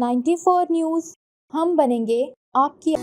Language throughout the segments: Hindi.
94 न्यूज़ हम बनेंगे आपकी।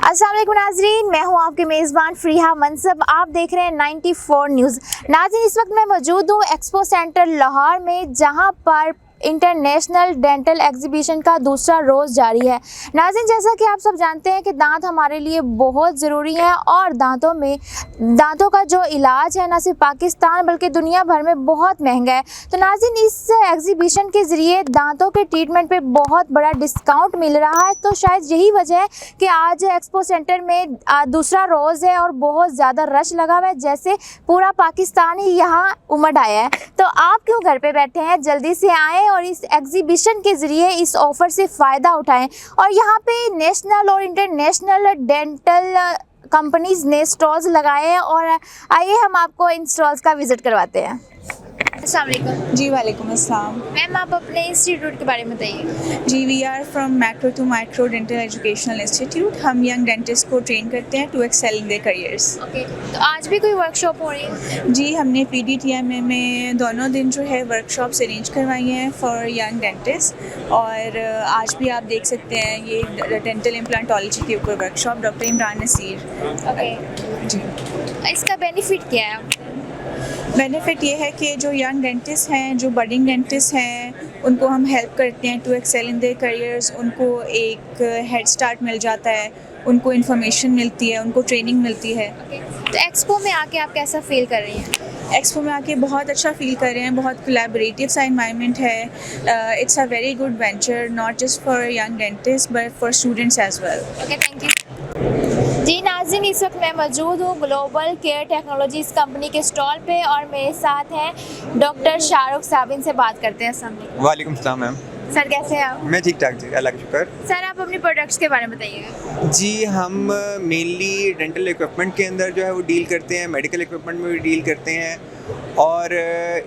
अस्सलाम वालेकुम नाज़रीन, मैं हूं आपके मेज़बान फ़रीहा मनसब। आप देख रहे हैं 94 न्यूज़। नाज़रीन, इस वक्त मैं मौजूद हूं एक्सपो सेंटर लाहौर में, जहां पर इंटरनेशनल डेंटल एग्जीबिशन का दूसरा रोज़ जारी है। नाज़रीन, जैसा कि आप सब जानते हैं कि दांत हमारे लिए बहुत ज़रूरी है और दांतों का जो इलाज है न सिर्फ पाकिस्तान बल्कि दुनिया भर में बहुत महंगा है। तो नाज़रीन, इस एग्जीबिशन के ज़रिए दांतों के ट्रीटमेंट पे बहुत बड़ा डिस्काउंट मिल रहा है। तो शायद यही वजह है कि आज एक्सपो सेंटर में दूसरा रोज़ है और बहुत ज़्यादा रश लगा हुआ है, जैसे पूरा पाकिस्तान ही यहाँ उमड़ आया है। तो आप क्यों घर पे बैठे हैं, जल्दी से आएँ और इस एग्जीबिशन के ज़रिए इस ऑफ़र से फ़ायदा उठाएं। और यहाँ पे नेशनल और इंटरनेशनल डेंटल कंपनीज़ ने स्टॉल्स लगाए हैं और आइए हम आपको इन स्टॉल्स का विज़िट करवाते हैं। अस्सलाम वालेकुम। जी वालेकुम अस्सलाम। मैम, आप अपने इंस्टीट्यूट के बारे में बताइए। जी, we are from macro to micro dental educational institute. हम यंग डेंटिस्ट को ट्रेन करते हैं to excel in their careers. Okay, तो आज भी कोई वर्कशॉप हो रही है? जी, हमने PDTMA में दोनों दिन जो है वर्कशॉप्स अरेंज करवाई हैं फॉर यंग डेंटिस्ट। और आज भी आप देख सकते हैं ये डेंटल इम्प्लांटोलॉजी के ऊपर workshop doctor Imran Nasir. Okay जी, इसका बेनिफिट क्या है? बेनिफिट ये है कि जो यंग डेंटिस्ट हैं, जो बडिंग डेंटिस्ट हैं, उनको हम हेल्प करते हैं to excel in their careers. उनको एक हेड स्टार्ट मिल जाता है, उनको इन्फॉर्मेशन मिलती है, उनको ट्रेनिंग मिलती है। तो एक्सपो में आके आप कैसा फील कर रही हैं? एक्सपो में आके बहुत अच्छा फील कर रहे हैं, बहुत कोलैबोरेटिव सा एनवायरनमेंट है। It's a very good venture, not just for young dentist but for students as well. Okay, thank you. जी नाज़रीन, इस वक्त मैं मौजूद हूँ ग्लोबल केयर टेक्नोलॉजीज़ कंपनी के स्टॉल पे और मेरे साथ हैं डॉक्टर शाहरुख साहब। इनसे बात करते हैं। अस्सलाम वालेकुम। वालेकुम सलाम मैम। सर, कैसे हैं आप? मैं ठीक ठाक जी, अल्लाह का शुक्र। सर, आप अपने प्रोडक्ट्स के बारे में बताइएगा। जी, हम मेनली डेंटल इक्विपमेंट के अंदर जो है वो डील करते हैं, मेडिकल इक्विपमेंट में भी डील करते हैं और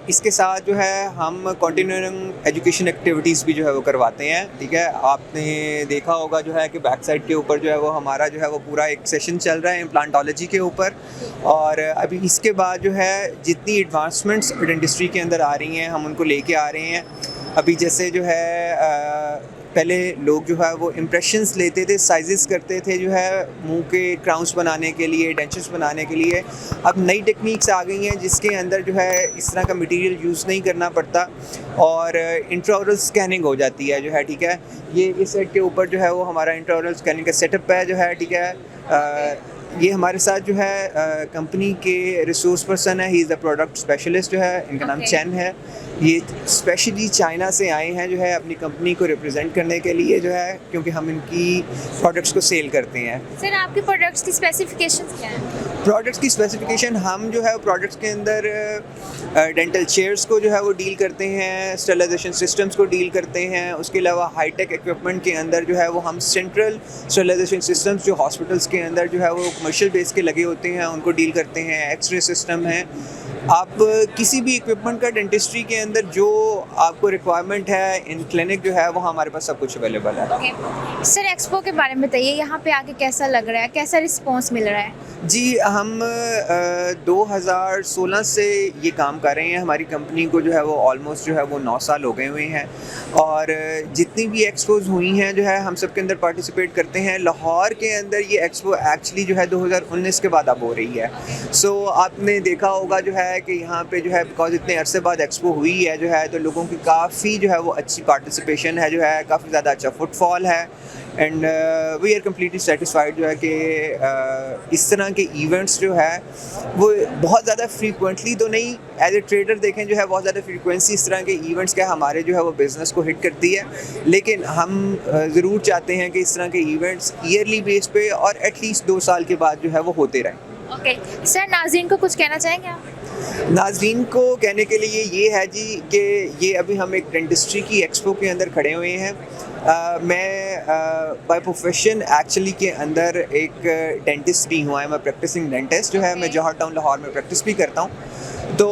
इसके साथ जो है हम कॉन्टिन्यूइंग एजुकेशन एक्टिविटीज़ भी जो है वो करवाते हैं। ठीक है, आपने देखा होगा जो है कि बैक साइड के ऊपर जो है वो हमारा जो है वो पूरा एक सेशन चल रहा है इम्प्लांटोलॉजी के ऊपर। और अभी इसके बाद जो है जितनी एडवांसमेंट्स डेंटिस्ट्री के अंदर आ रही हैं हम उनको लेके आ रहे हैं। अभी जैसे जो है पहले लोग जो है वो इम्प्रेशंस लेते थे, साइजेस करते थे जो है मुंह के क्राउन्स बनाने के लिए, डेंचर्स बनाने के लिए। अब नई टेक्निक्स आ गई हैं जिसके अंदर जो है इस तरह का मटेरियल यूज़ नहीं करना पड़ता और इंट्राओरल स्कैनिंग हो जाती है जो है। ठीक है, ये इस सेट के ऊपर जो है वो हमारा इंट्राओरल स्कैनिंग का सेटअप है जो है। ठीक है, ये हमारे साथ जो है कंपनी के रिसोर्स पर्सन है, he is the product specialist जो है, इनका नाम चैन है। ये स्पेशली चाइना से आए हैं जो है अपनी कंपनी को रिप्रेजेंट करने के लिए जो है, क्योंकि हम इनकी प्रोडक्ट्स को सेल करते हैं। सर, आपके प्रोडक्ट्स की स्पेसिफिकेशंस क्या हैं? प्रोडक्ट्स की स्पेसिफिकेशन हम जो है प्रोडक्ट्स के अंदर डेंटल चेयर्स को जो है वो डील करते हैं, स्टरलाइजेशन सिस्टम्स को डील करते हैं। उसके अलावा हाईटेक इक्विपमेंट के अंदर जो है वो हम सेंट्रल स्टरलाइजेशन सिस्टम्स जो हॉस्पिटल्स के अंदर जो है वो कमर्शियल बेस के लगे होते हैं उनको डील करते हैं। एक्सरे सिस्टम है। आप किसी भी इक्विपमेंट का डेंटिस्ट्री के अंदर जो आपको रिक्वायरमेंट है इन क्लिनिक जो है वो हमारे पास सब कुछ अवेलेबल है। ओके सर, एक्सपो के बारे में बताइए, यहाँ पे आके कैसा लग रहा है, कैसा रिस्पांस मिल रहा है? जी, हम 2016 से ये काम कर रहे हैं। हमारी कंपनी को जो है वो ऑलमोस्ट जो है वो 9 साल हो गए हुए हैं और जितनी भी एक्सपोज हुई हैं जो है हम सब के अंदर पार्टिसिपेट करते हैं। लाहौर के अंदर ये एक्सपो एक्चुअली जो है 2019 के बाद अब हो रही है। सो आपने देखा होगा जो है है कि यहाँ पे जो है बिकॉज इतने अरसे बाद एक्सपो हुई है जो है, तो लोगों की काफ़ी जो है वो अच्छी पार्टिसिपेशन है जो है, काफ़ी ज़्यादा अच्छा फुटफॉल है and we are completely satisfied जो है कि इस तरह के इवेंट्स जो है वो बहुत ज़्यादा फ्रीक्वेंटली तो नहीं, एज ए ट्रेडर देखें जो है बहुत ज़्यादा फ्रीक्वेंसी इस तरह के इवेंट्स क्या हमारे जो है वो बिज़नेस को हिट करती है, लेकिन हम ज़रूर चाहते हैं कि इस तरह के इवेंट्स ईयरली बेस पे और एटलीस्ट 2 साल के बाद जो है वो होते रहें। ओके सर, नाज़रीन को कुछ कहना चाहेंगे आप? नाज़रीन को कहने के लिए ये है जी कि ये अभी हम एक डेंटिस्ट्री की एक्सपो के अंदर खड़े हुए हैं। मैं बाय प्रोफेशन एक्चुअली के अंदर एक डेंटिस्ट भी हूँ, I am a practising dentist जो है, मैं जौहर टाउन लाहौर में प्रैक्टिस भी करता हूँ। तो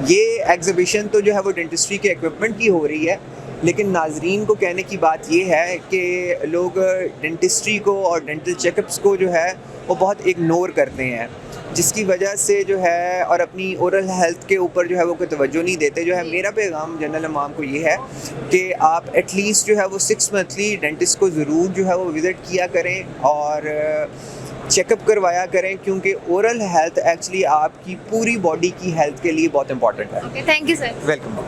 ये एग्ज़िबिशन तो जो है वो डेंटिस्ट्री के इक्विपमेंट की हो रही है, लेकिन नाजरीन को कहने की बात ये है कि लोग डेंटिस्ट्री को और डेंटल चेकअप्स को जो है वो बहुत इग्नोर करते हैं, जिसकी वजह से जो है और अपनी ओरल हेल्थ के ऊपर जो है वो कोई तवज्जो नहीं देते। जो है मेरा पैगाम जनरल अवाम को ये है कि आप एटलीस्ट जो है वो 6 मंथली डेंटिस्ट को ज़रूर जो है वो विज़िट किया करें और चेकअप करवाया करें, क्योंकि ओरल हेल्थ एक्चुअली आपकी पूरी बॉडी की हेल्थ के लिए बहुत इंपॉर्टेंट है। Okay, thank you sir. Welcome.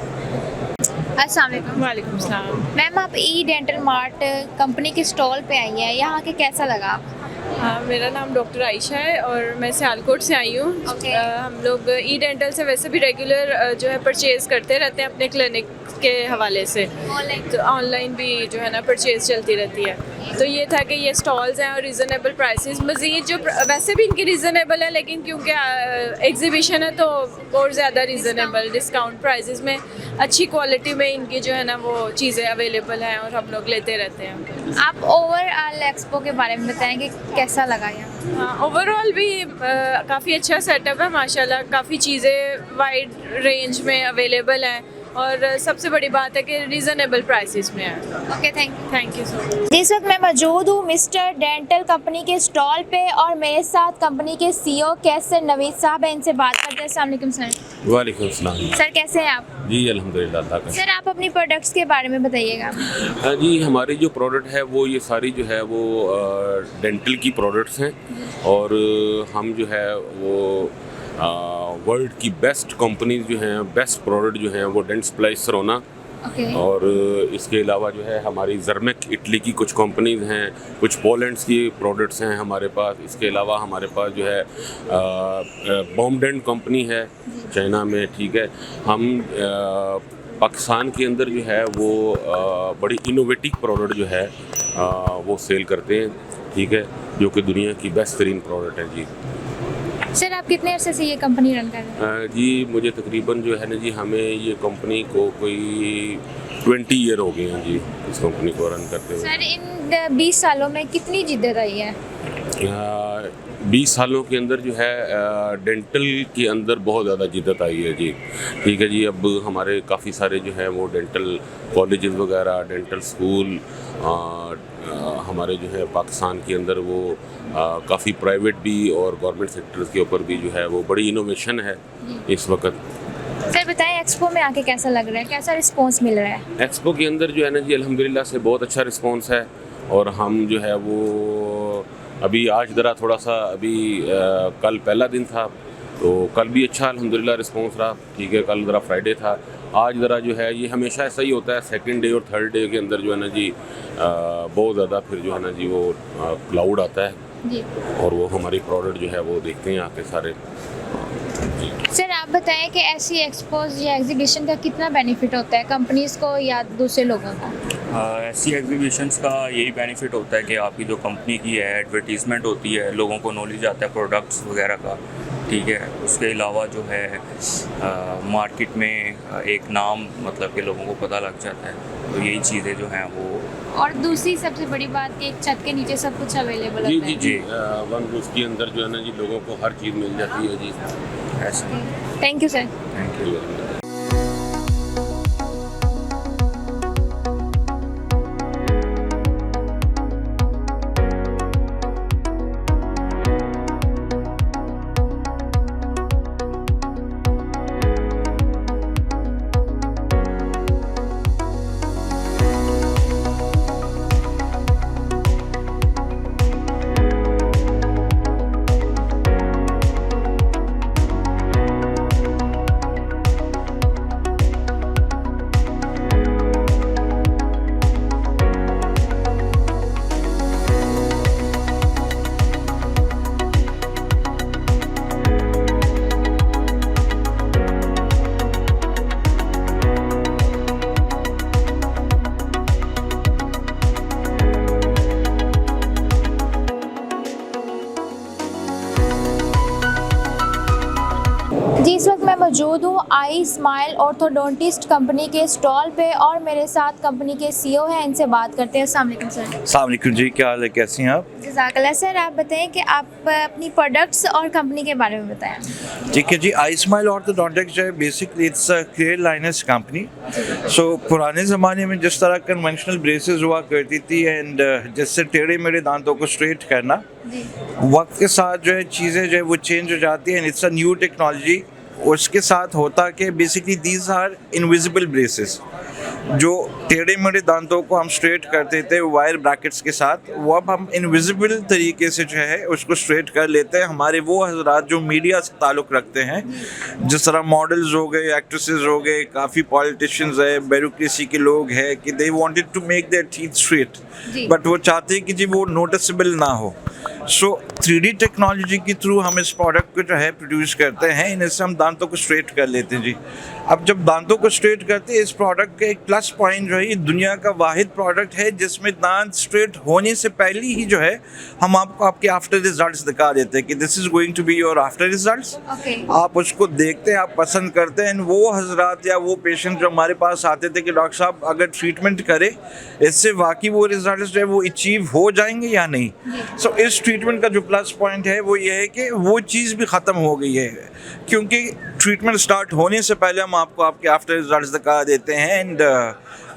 अस्सलाम वालेकुम। वालेकुम सलाम। मैम, आप ई डेंटल मार्ट कंपनी के स्टॉल पे आई हैं, यहाँ के कैसा लगा आपको? हाँ, मेरा नाम डॉक्टर आयशा है और मैं सियालकोट से आई हूँ। Okay. हम लोग ई डेंटल से वैसे भी रेगुलर जो है परचेज़ करते रहते हैं अपने क्लिनिक के हवाले से, ऑनलाइन? तो ऑनलाइन भी जो है ना परचेज़ चलती रहती है। तो ये था कि ये स्टॉल्स हैं और रीज़नेबल प्राइसेस, मज़ीद जो वैसे भी इनकी रीज़नेबल है, लेकिन क्योंकि एग्जीबिशन है तो और ज़्यादा रीज़नेबल डिस्काउंट प्राइसेस में अच्छी क्वालिटी में इनकी जो है ना वो चीज़ें अवेलेबल हैं और हम लोग लेते रहते हैं। आप ओवरऑल एक्सपो के बारे में बताएं कि कैसा लगा यहाँ? हाँ, ओवरऑल भी काफ़ी अच्छा सेटअप है माशाल्लाह, काफ़ी चीज़ें वाइड रेंज में अवेलेबल हैं और सबसे बड़ी बात है कि रीज़नेबल प्राइसेस में है। Okay, thank you so much. इस वक्त मैं मौजूद हूँ मिस्टर डेंटल कंपनी के स्टॉल पे और मेरे साथ कंपनी के सीईओ कैसर नवीद साहब हैं, इनसे बात करते हैं। अस्सलाम वालेकुम सर। वालेकुम सलाम। सर कैसे हैं आप? जी अल्हम्दुलिल्लाह अल्लाह का। सर आप अपनी प्रोडक्ट्स के बारे में बताइएगा। हाँ जी, हमारी जो प्रोडक्ट है वो ये सारी जो है वो डेंटल की प्रोडक्ट्स हैं और हम जो है वो वर्ल्ड की बेस्ट कंपनीज जो हैं, बेस्ट प्रोडक्ट जो हैं वो डेंट सप्लाई सरोना ओके। और इसके अलावा जो है हमारी जर्मेक इटली की कुछ कंपनीज हैं, कुछ पोलैंड्स की प्रोडक्ट्स हैं हमारे पास। इसके अलावा हमारे पास जो है बॉम्बडेंट कंपनी है चाइना में, ठीक है। हम पाकिस्तान के अंदर जो है वो बड़ी इनोवेटिव प्रोडक्ट जो है वो सेल करते हैं, ठीक है, जो कि दुनिया की बेस्ट तरीन प्रोडक्ट है जी। सर आप कितने अरसे से ये कंपनी रन कर रहे हैं? जी मुझे तकरीबन जो है ना जी, हमें ये कंपनी को कोई 20 ईयर हो गए हैं जी इस कंपनी को रन करते हुए। सर इन 20 सालों में कितनी जिद्दत आई है? 20 सालों के अंदर जो है डेंटल के अंदर बहुत ज़्यादा जिद्दत आई है जी, ठीक है जी। अब हमारे काफ़ी सारे जो है वो डेंटल कॉलेजेस वगैरह, डेंटल स्कूल हमारे जो है पाकिस्तान के अंदर वो काफ़ी प्राइवेट भी और गवर्नमेंट सेक्टर के ऊपर भी जो है वो बड़ी इनोवेशन है इस वक्त। सर बताएं एक्सपो में आके कैसा लग रहा है, कैसा रिस्पांस मिल रहा है? एक्सपो के अंदर जो है ना जी अल्हम्दुलिल्लाह से बहुत अच्छा रिस्पांस है और हम जो है वो अभी आज ज़रा थोड़ा सा अभी कल पहला दिन था तो कल भी अच्छा अल्हम्दुलिल्लाह रिस्पांस रहा, ठीक है। कल ज़रा फ्राइडे था, आज ज़रा जो है ये हमेशा ऐसा ही होता है, सेकंड डे और थर्ड डे के अंदर जो है ना जी बहुत ज़्यादा फिर जो है ना जी वो क्लाउड आता है जी। और वो हमारी प्रोडक्ट जो है वो देखते हैं आके सारे जी। सर आप बताएं कि ऐसी एक्सपोज या एग्जीबिशन का कितना बेनिफिट होता है कंपनीज को या दूसरे लोगों को? ऐसी एग्जीबिशंस का यही बेनिफिट होता है कि आपकी जो कंपनी की है एडवर्टीज़मेंट होती है, लोगों को नॉलेज आता है प्रोडक्ट्स वगैरह का, ठीक है। उसके अलावा जो है मार्केट में एक नाम मतलब कि लोगों को पता लग जाता है, तो यही चीज़ें जो हैं वो। और दूसरी सबसे बड़ी बात कि एक छत के नीचे सब कुछ अवेलेबल जी होता जी है। जी वन रूफ के अंदर जो है ना जी लोगों को हर चीज़ मिल जाती है जी। ऐसा। Thank you sir. Thank you. जी, इस वक्त मैं मौजूद हूँ आई स्माइल ऑर्थोडोंटिस्ट कंपनी के स्टॉल पे और मेरे साथ कंपनी के सीईओ हैं, इनसे बात करते हैं। अस्सलाम वालेकुम सर। अस्सलाम वालेकुम जी, क्या हाल है, कैसी हैं आप? जज़ाकल्लाह। सर आप बताएं कि आप अपनी प्रोडक्ट्स और कंपनी के बारे में बताएं। ठीक है जी, आई स्माइल ऑर्थोडोंटिक्स जो है basically it's a clear liners company. So पुराने ज़माने में जिस तरह कन्वेंशनल ब्रेसेस हुआ करती थी एंड जिससे टेढ़े मेढ़े दांतों को स्ट्रेट करना, वक्त के साथ जो है चीज़ें जो है वो चेंज हो जाती हैं। It's a new technology. उसके साथ होता कि basically these are invisible braces. जो टेढ़े मेढ़े दांतों को हम स्ट्रेट करते थे वायर ब्रैकेट्स के साथ, वो अब हम इनविजिबल तरीके से जो है उसको स्ट्रेट कर लेते हैं। हमारे वो हजरात जो मीडिया से ताल्लुक़ रखते हैं, जिस तरह मॉडल्स हो गए, एक्ट्रेसेस हो गए, काफ़ी पॉलिटिशियंस है, ब्यूरोक्रेसी के लोग हैं कि they wanted to make their teeth straight, but वो चाहते हैं कि जी वो नोटिसेबल ना हो। सो 3D टेक्नोलॉजी के थ्रू हम इस प्रोडक्ट को जो है प्रोड्यूस करते हैं, इनसे हम दांतों को स्ट्रेट कर लेते हैं जी। अब जब दांतों को स्ट्रेट करते हैं, इस प्रोडक्ट का एक प्लस पॉइंट जो है, ये दुनिया का वाहिद प्रोडक्ट है जिसमें दांत स्ट्रेट होने से पहले ही जो है हम आपको आपके आफ्टर रिजल्ट्स दिखा देते हैं कि this is going to be your after results. आप उसको देखते हैं, आप पसंद करते हैं। वो हजरात या वो पेशेंट जो हमारे पास आते थे कि डॉक्टर साहब अगर ट्रीटमेंट करे इससे वाकई वो रिजल्ट्स जो है वो अचीव हो जाएंगे या नहीं। सो इस ट्रीटमेंट का जो प्लस पॉइंट है वो ये है कि वो चीज़ भी ख़त्म हो गई है, क्योंकि ट्रीटमेंट स्टार्ट होने से पहले हम आपको आपके आफ्टर रिजल्ट्स दिखा देते हैं एंड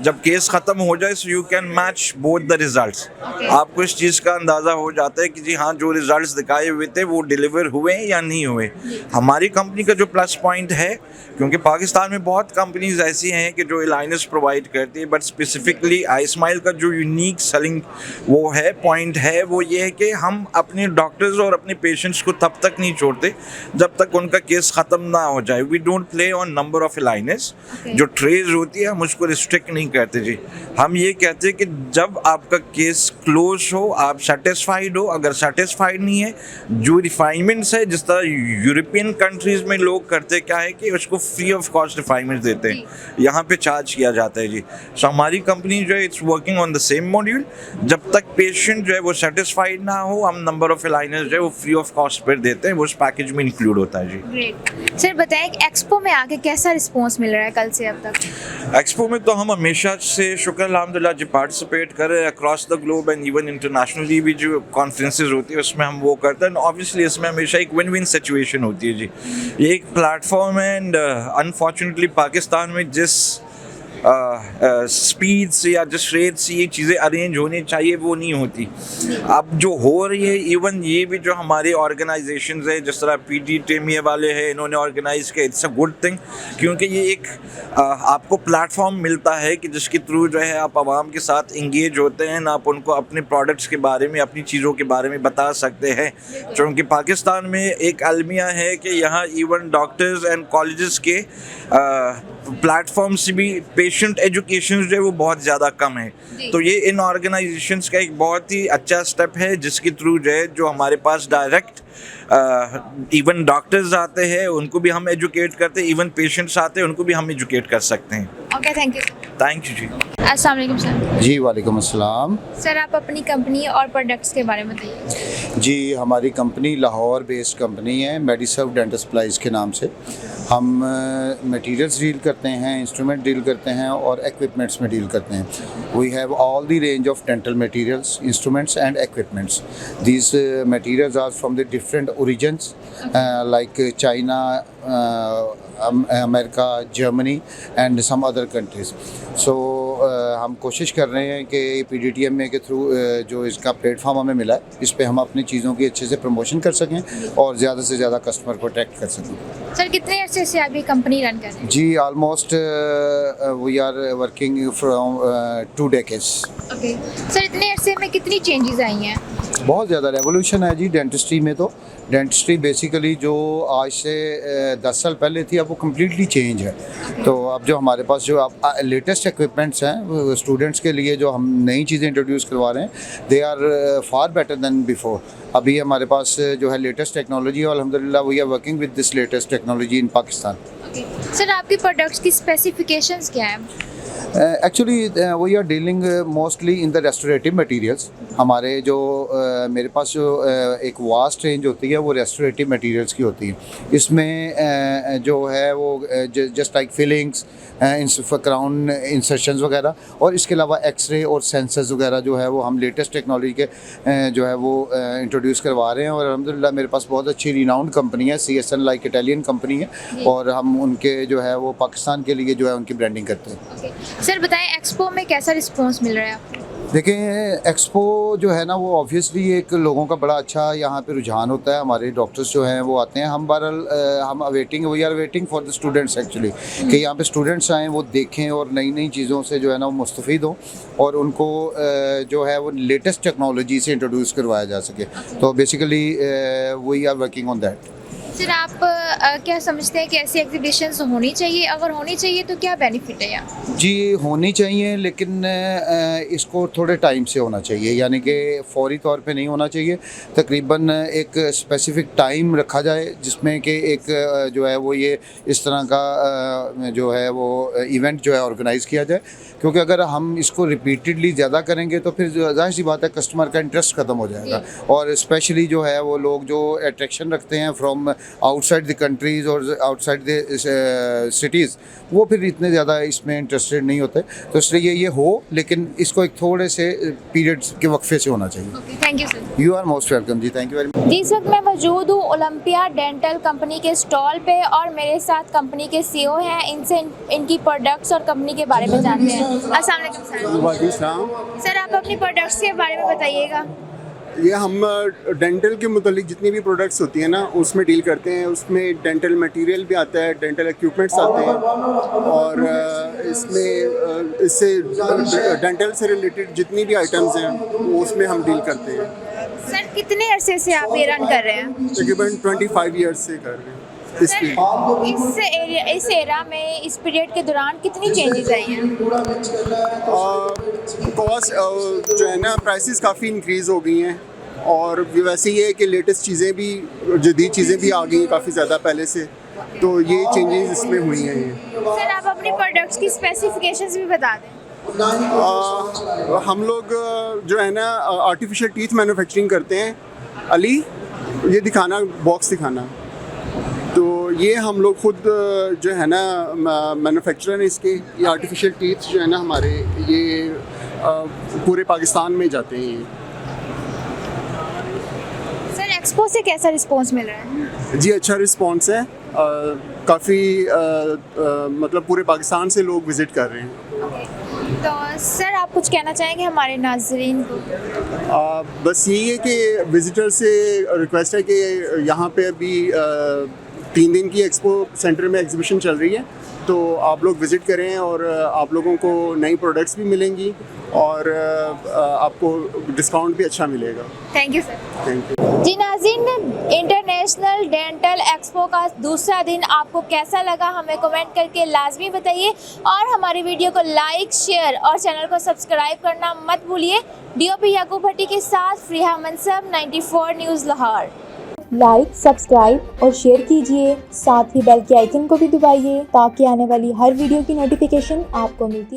जब केस ख़त्म हो जाए so you can match both the results. आपको इस चीज़ का अंदाज़ा हो जाता है कि जी हाँ, जो रिजल्ट्स दिखाए हुए थे वो डिलीवर हुए या नहीं हुए। हमारी कंपनी का जो प्लस पॉइंट है, क्योंकि पाकिस्तान में बहुत कंपनीज ऐसी हैं कि जो अलाइनर्स प्रोवाइड करती है, बट स्पेसिफिकली आई स्माइल का जो यूनिक सेलिंग वो है पॉइंट है वो ये है कि हम अपने डॉक्टर्स और अपने पेशेंट्स को तब तक नहीं छोड़ते जब तक उनका केस ख़त्म ना हो जाए। We don't play on number of aligners. जो ट्रेज होती है हम उसको रिस्ट्रिक्ट नहीं करते जी। हम ये कहते हैं कि जब आपका केस क्लोज हो, आप सेटिस्फाइड हो। अगर सेटिस्फाइड नहीं है, जो रिफाइनमेंट्स है जिस तरह यूरोपियन कंट्रीज़ में लोग करते क्या है कि उसको फ्री ऑफ कॉस्ट रिफाइनमेंट देते हैं, यहाँ पे चार्ज किया जाता है जी। सो हमारी कंपनी जो है it's working on the same module. जब तक पेशेंट जो है वो सेटिस्फाइड ना हो, हम नंबर ऑफ अलाइनर्स जो है वो फ्री ऑफ कॉस्ट पर देते हैं, वो उस पैकेज में इंक्लूड होता है जी। ग्रेट। सर बताएं कि एक्सपो में आके कैसा रिस्पॉन्स मिल रहा है कल से अब तक? एक्सपो में तो हम हमेशा से शुक्र अल्हम्दुलिल्लाह जो पार्टिसिपेट कर रहे हैं across the globe and even internationally भी जो कॉन्फ्रेंसेज होती है उसमें हम वो करते हैं। ऑब्वियसली इसमें हमेशा एक विन विन सिचुएशन होती है जी। ये एक प्लेटफॉर्म है एंड अनफॉर्चुनेटली पाकिस्तान में जिस स्पीड से या जिस रेट से ये चीज़ें अरेंज होनी चाहिए वो नहीं होती। अब जो हो रही है, इवन ये भी जो हमारे ऑर्गेनाइजेशंस है जिस तरह पीटी टेमिया वाले हैं, इन्होंने ऑर्गेनाइज किया, इट्स अ गुड थिंग, क्योंकि ये एक आपको प्लेटफॉर्म मिलता है कि जिसके थ्रू जो है आप आवाम के साथ इंगेज होते हैं, आप उनको अपने प्रोडक्ट्स के बारे में, अपनी चीज़ों के बारे में बता सकते हैं। क्योंकि पाकिस्तान में एक अलमिया है कि यहाँ इवन डॉक्टर्स एंड कॉलेजेस के प्लेटफॉर्म से भी पेशेंट एजुकेशन जो है वो बहुत ज़्यादा कम है। तो ये इन ऑर्गेनाइजेशंस का एक बहुत ही अच्छा स्टेप है जिसके थ्रू जो है जो हमारे पास डायरेक्ट इवन डॉक्टर्स आते हैं उनको भी हम एजुकेट करते हैं, इवन पेशेंट्स आते हैं उनको भी हम एजुकेट कर सकते हैं। Okay, thank you. Thank you जी। अस्सलाम वालेकुम सर। जी वालेकुम अस्सलाम। सर आप अपनी कंपनी और प्रोडक्ट्स के बारे में बताइए। जी हमारी कंपनी लाहौर बेस्ड कंपनी है, मेडिसर्व डेंटल सप्लाईज़ के नाम से। हम मटेरियल्स डील करते हैं, इंस्ट्रूमेंट डील करते हैं और इक्विपमेंट्स में डील करते हैं। We have all the range of dental materials, instruments and equipments. These materials are from the different origins like China, America, Germany and some other countries. So हम कोशिश कर रहे हैं कि PDTMA के थ्रू जो इसका प्लेटफॉर्म हमें मिला है, इस पे हम अपनी चीज़ों की अच्छे से प्रमोशन कर सकें और ज़्यादा से ज़्यादा कस्टमर को अट्रैक्ट कर सकें। सर कितने अर्से से आप ये कंपनी रन कर रहे हैं? जी almost we are working from 2 decades। Okay sir, इतने अरसे में कितनी चेंजेस आई हैं? बहुत ज़्यादा रेवोल्यूशन है जी डेंटिस्ट्री में। तो डेंटिस्ट्री बेसिकली जो आज से 10 साल पहले थी अब वो कम्प्लीटली चेंज है। तो अब जो हमारे पास जो अब लेटेस्ट इक्विपमेंट्स हैं स्टूडेंट्स के लिए जो हम नई चीज़ें इंट्रोड्यूस करवा रहे हैं, they are far better than before. अभी हमारे पास जो है लेटेस्ट टेक्नोलॉजी और अल्हम्दुलिल्लाह we are working with this latest technology in Pakistan. Sir आपकी प्रोडक्ट्स की स्पेसिफिकेशंस क्या है? Actually we are dealing mostly in the restorative materials. हमारे जो मेरे पास जो एक वास्ट रेंज होती है वो रेस्टोरेटिव मटेरियल्स की होती है। इसमें जो है वो just like fillings, crown insertions वगैरह, और इसके अलावा एक्सरे और सेंसर्स वगैरह जो है वो हम लेटेस्ट टेक्नोलॉजी के जो है वो इंट्रोड्यूस करवा रहे हैं। और अल्हम्दुलिल्लाह मेरे पास बहुत अच्छी रिनाउंड कंपनी है, CSN लाइक इटालियन कंपनी है, और हम उनके जो है वो पाकिस्तान के लिए जो है उनकी ब्रांडिंग करते हैं। सर बताएं, एक्सपो में कैसा रिस्पांस मिल रहा है आपको? देखें, एक्सपो जो है ना वो ऑब्वियसली एक लोगों का बड़ा अच्छा यहाँ पे रुझान होता है। हमारे डॉक्टर्स जो हैं वो आते हैं। हम बहरहाल हम we are waiting for the students actually, कि यहाँ पे स्टूडेंट्स आएँ, वो देखें और नई नई चीज़ों से जो है ना वो मुस्तफ़ीद हों, और उनको जो है वो लेटेस्ट टेक्नोलॉजी से इंट्रोड्यूस करवाया जा सके। तो basically we are working on that. Sir आप क्या समझते हैं कि ऐसी एग्जीबिशंस होनी चाहिए? अगर होनी चाहिए तो क्या बेनिफिट है यहाँ? जी होनी चाहिए, लेकिन इसको थोड़े टाइम से होना चाहिए, यानी कि फौरी तौर पे नहीं होना चाहिए। तकरीबन एक स्पेसिफिक टाइम रखा जाए जिसमें कि एक जो है वो ये इस तरह का जो है वो इवेंट जो है ऑर्गेनाइज़ किया जाए, क्योंकि अगर हम इसको रिपीटेडली ज़्यादा करेंगे तो फिर जाहिर सी बात है कस्टमर का इंटरेस्ट ख़त्म हो जाएगा। और स्पेशली जो है वो लोग जो अट्रैक्शन रखते हैं फ्रॉम आउटसाइड द कंट्रीज़ और आउटसाइड द सिटीज़, वो फिर इतने ज़्यादा इसमें इंटरेस्टेड नहीं होते। तो इसलिए ये हो, लेकिन इसको एक थोड़े से पीरियड के वक्फे से होना चाहिए। Thank you sir. You are most welcome जी, थैंक यू वेरी मच। जी, इस वक्त मैं मौजूद हूँ ओलंपिया डेंटल कंपनी के स्टॉल पे, और मेरे साथ कंपनी के CEO हैं। इनसे इनकी प्रोडक्ट्स और कंपनी के बारे में जानते हैं। अस्सलाम वालेकुम सर। वालेकुम सलाम। सर आप अपनी प्रोडक्ट्स के बारे में बताइएगा। ये हम डेंटल के मुतालिक जितनी भी प्रोडक्ट्स होती हैं ना उसमें डील करते हैं। उसमें डेंटल मटेरियल भी आता है, डेंटल इक्विपमेंट्स आते हैं, और इसमें इससे डेंटल से रिलेटेड जितनी भी आइटम्स हैं वो उसमें हम डील करते हैं। सर कितने अरसे से आप ये रन कर रहे हैं? तकरीबन 25 ईयर्स से कर रहे हैं इस फील्ड। इस एरा में, इस पीरियड के दौरान कितनी चेंजेस आई हैं? कॉस्ट जो है ना, प्राइसेस काफ़ी इंक्रीज़ हो गई हैं, और वैसे ये है कि लेटेस्ट चीज़ें भी, जदीद चीज़ें भी आ गई हैं काफ़ी ज़्यादा पहले से, तो ये चेंजेस इसमें हुई हैं। ये सर आप अपनी प्रोडक्ट्स की स्पेसिफिकेशंस भी बता दें। हम लोग जो है ना आर्टिफिशियल टीथ मैन्युफैक्चरिंग करते हैं। अली, ये दिखाना, बॉक्स दिखाना। तो ये हम लोग खुद जो है ना मैन्युफैक्चरर हैं इसके। ये आर्टिफिशियल टीथ जो है ना हमारे, ये पूरे पाकिस्तान में जाते हैं। ये सर एक्सपो से कैसा रिस्पांस मिल रहा है? जी अच्छा रिस्पांस है। काफ़ी मतलब पूरे पाकिस्तान से लोग विज़िट कर रहे हैं। तो सर आप कुछ कहना चाहेंगे हमारे नाज़रीन को? बस यही है कि विज़िटर से रिक्वेस्ट है कि यहाँ पे अभी 3 दिन की एक्सपो सेंटर में एग्जीबिशन चल रही है, तो आप लोग विज़िट करें, और आप लोगों को नई प्रोडक्ट्स भी मिलेंगी, और आपको डिस्काउंट भी अच्छा मिलेगा। Thank you sir. Thank you जी नाज़रीन, इंटरनेशनल डेंटल एक्सपो का दूसरा दिन आपको कैसा लगा हमें कमेंट करके लाजमी बताइए, और हमारी वीडियो को लाइक, शेयर और चैनल को सब्सक्राइब करना मत भूलिए। DOP याकूब भट्टी के साथ Freeha मनसब, 94 news Lahore. Like, subscribe और शेयर कीजिए, साथ ही बेल के आइकन को भी दबाइए ताकि आने वाली हर वीडियो की नोटिफिकेशन आपको मिलती रहे।